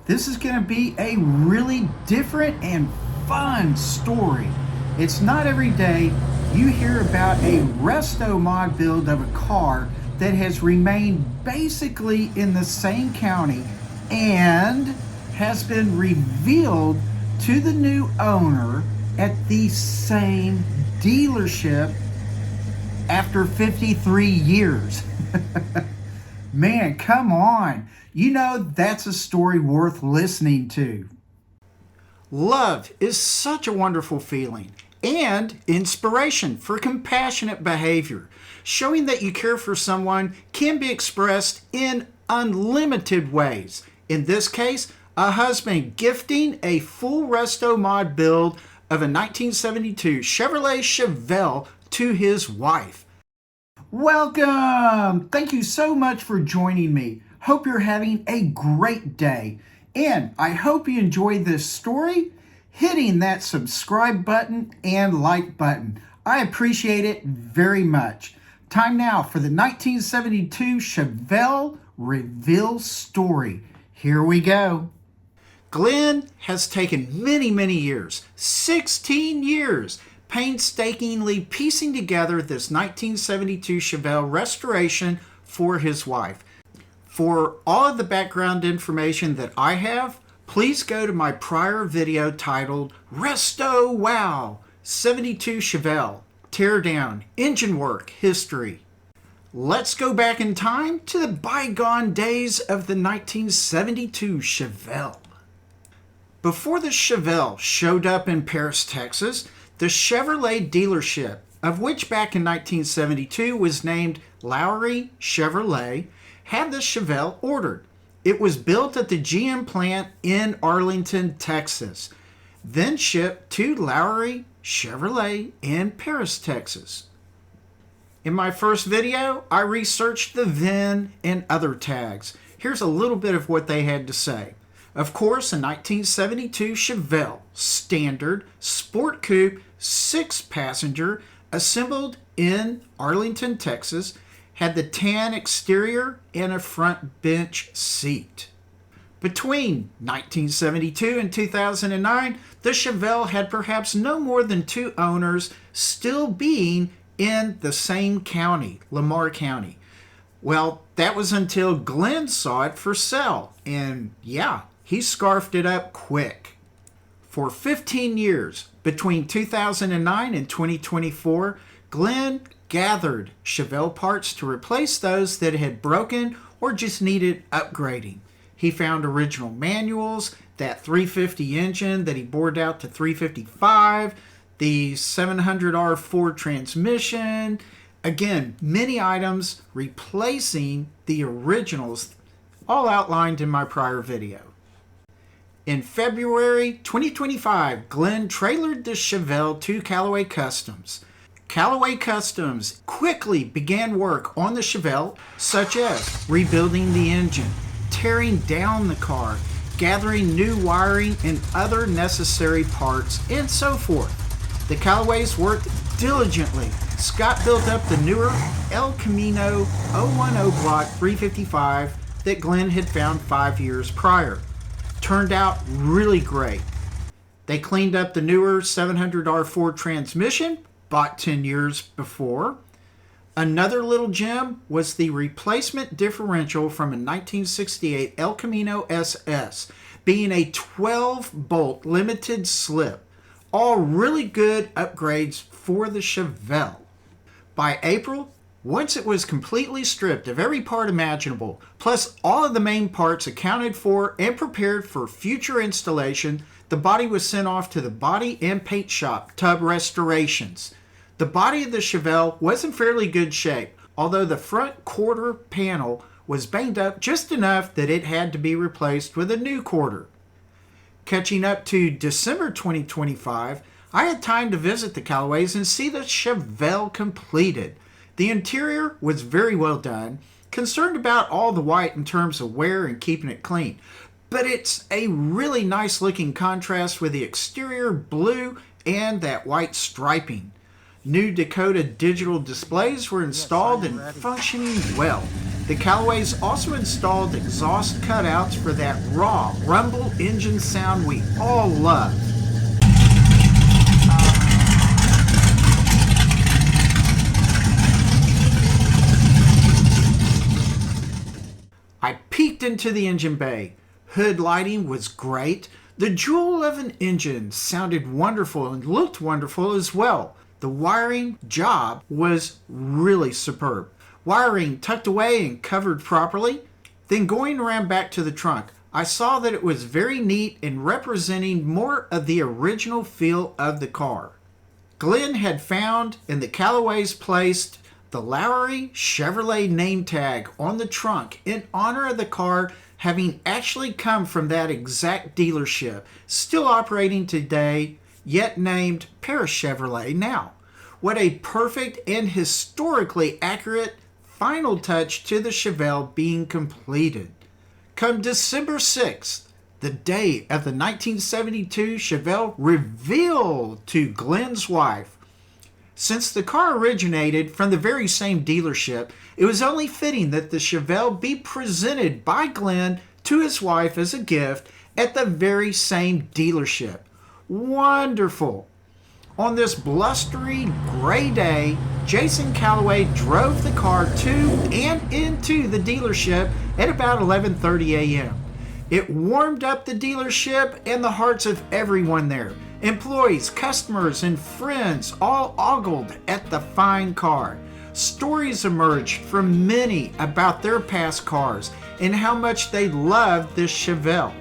This is going to be a really different and fun story. It's not every day you hear about a restomod build of a car that has remained basically in the same county and has been revealed to the new owner at the same dealership after 53 years. Man, come on. You know, that's a story worth listening to. Love is such a wonderful feeling and inspiration for compassionate behavior. Showing that you care for someone can be expressed in unlimited ways. In this case, a husband gifting a full restomod build of a 1972 Chevrolet Chevelle to his wife. Welcome! Thank you so much for joining me. Hope you're having a great day. And I hope you enjoyed this story, hitting that subscribe button and like button. I appreciate it very much. Time now for the 1972 Chevelle reveal story. Here we go. Glenn has taken many years, 16 years, painstakingly piecing together this 1972 Chevelle restoration for his wife. For all of the background information that I have, please go to my prior video titled Resto Wow 72 Chevelle Teardown Engine Work History. Let's go back in time to the bygone days of the 1972 Chevelle. Before the Chevelle showed up in Paris, Texas, the Chevrolet dealership, of which back in 1972 was named Lowry Chevrolet, had the Chevelle ordered. It was built at the GM plant in Arlington, Texas, then shipped to Lowry Chevrolet in Paris, Texas. In my first video, I researched the VIN and other tags. Here's a little bit of what they had to say. Of course, a 1972 Chevelle Standard Sport Coupe 6-passenger assembled in Arlington, Texas, had the tan exterior and a front bench seat. Between 1972 and 2009, the Chevelle had perhaps no more than 2 owners, still being in the same county, Lamar County. Well, that was until Glenn saw it for sale, and yeah, he scarfed it up quick. For 15 years, between 2009 and 2024, Glenn gathered Chevelle parts to replace those that had broken or just needed upgrading. He found original manuals, that 350 engine that he bored out to 355, the 700R Ford transmission. Again, many items replacing the originals, all outlined in my prior video. In February 2025, Glenn trailered the Chevelle to Callaway Customs. Callaway Customs quickly began work on the Chevelle, such as rebuilding the engine, tearing down the car, gathering new wiring and other necessary parts, and so forth. The Callaways worked diligently. Scott built up the newer El Camino 010 Block 355 that Glenn had found 5 years prior. Turned out really great. They cleaned up the newer 700R Ford transmission, bought 10 years before. Another little gem was the replacement differential from a 1968 El Camino SS, being a 12-bolt limited slip. All really good upgrades for the Chevelle. By April, once it was completely stripped of every part imaginable, plus all of the main parts accounted for and prepared for future installation, the body was sent off to the body and paint shop, Tubb Restorations. The body of the Chevelle was in fairly good shape, although the front quarter panel was banged up just enough that it had to be replaced with a new quarter. Catching up to December 2025, I had time to visit the Callaways and see the Chevelle completed. The interior was very well done, concerned about all the white in terms of wear and keeping it clean. But it's a really nice looking contrast with the exterior blue and that white striping. New Dakota digital displays were installed and functioning well. The Callaways also installed exhaust cutouts for that raw rumble engine sound we all love. I peeked into the engine bay. Hood lighting was great. The jewel of an engine sounded wonderful and looked wonderful as well. The wiring job was really superb. Wiring tucked away and covered properly. Then going around back to the trunk, I saw that it was very neat and representing more of the original feel of the car. Glenn had found and the Callaways placed the Lowry Chevrolet name tag on the trunk in honor of the car having actually come from that exact dealership, still operating today, yet named Paris Chevrolet now. What a perfect and historically accurate final touch to the Chevelle being completed. Come December 6th, the day of the 1972 Chevelle reveal to Glenn's wife. Since the car originated from the very same dealership, it was only fitting that the Chevelle be presented by Glenn to his wife as a gift at the very same dealership. Wonderful! On this blustery, gray day, Jason Callaway drove the car to and into the dealership at about 11:30 a.m. It warmed up the dealership and the hearts of everyone there. Employees, customers, and friends all ogled at the fine car. Stories emerged from many about their past cars and how much they loved this Chevelle.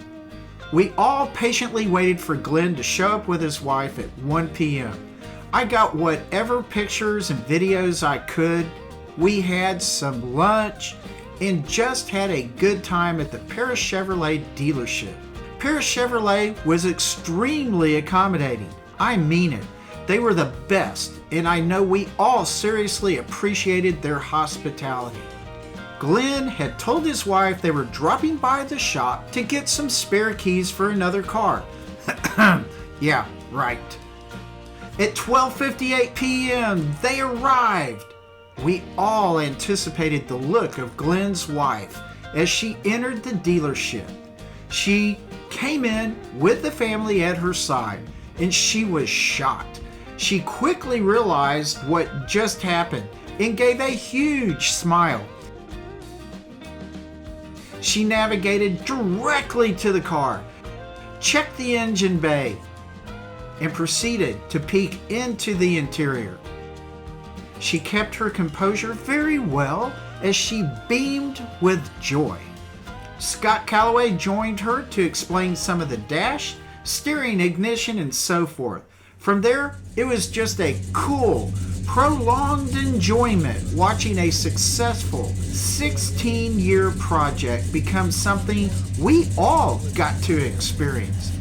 We all patiently waited for Glenn to show up with his wife at 1 p.m. I got whatever pictures and videos I could. We had some lunch and just had a good time at the Paris Chevrolet dealership. Paris Chevrolet was extremely accommodating. I mean it. They were the best, and I know we all seriously appreciated their hospitality. Glenn had told his wife they were dropping by the shop to get some spare keys for another car. Yeah, right. At 12:58 p.m., they arrived. We all anticipated the look of Glenn's wife as she entered the dealership. She came in with the family at her side, and she was shocked. She quickly realized what just happened and gave a huge smile. She navigated directly to the car, checked the engine bay, and proceeded to peek into the interior. She kept her composure very well as she beamed with joy. Scott Callaway joined her to explain some of the dash, steering, ignition, and so forth. From there, it was just a cool, prolonged enjoyment watching a successful 16-year project become something we all got to experience.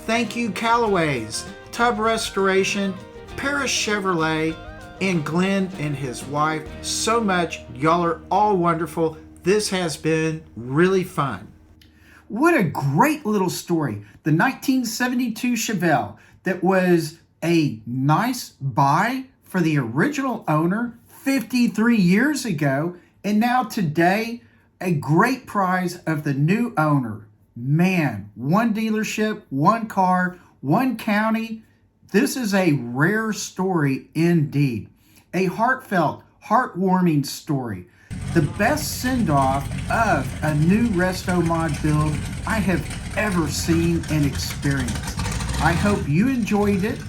Thank you, Callaways, Tubb Restoration, Paris Chevrolet, and Glenn and his wife so much. Y'all are all wonderful. This has been really fun. What a great little story. The 1972 Chevelle that was a nice buy for the original owner 53 years ago, and now today, a great prize of the new owner. Man, one dealership, one car, one county. This is a rare story indeed. A heartfelt, heartwarming story. The best send-off of a new restomod build I have ever seen and experienced. I hope you enjoyed it.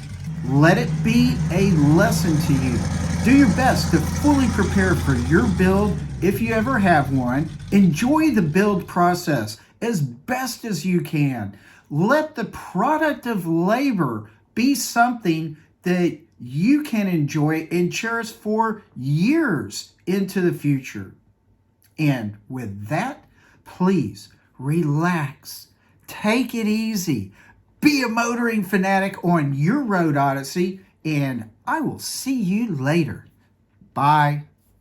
Let it be a lesson to you. Do your best to fully prepare for your build if you ever have one. Enjoy the build process as best as you can. Let the product of labor be something that you can enjoy and cherish for years into the future. And with that, please relax, take it easy, be a motoring fanatic on your Road Odyssey, and I will see you later. Bye.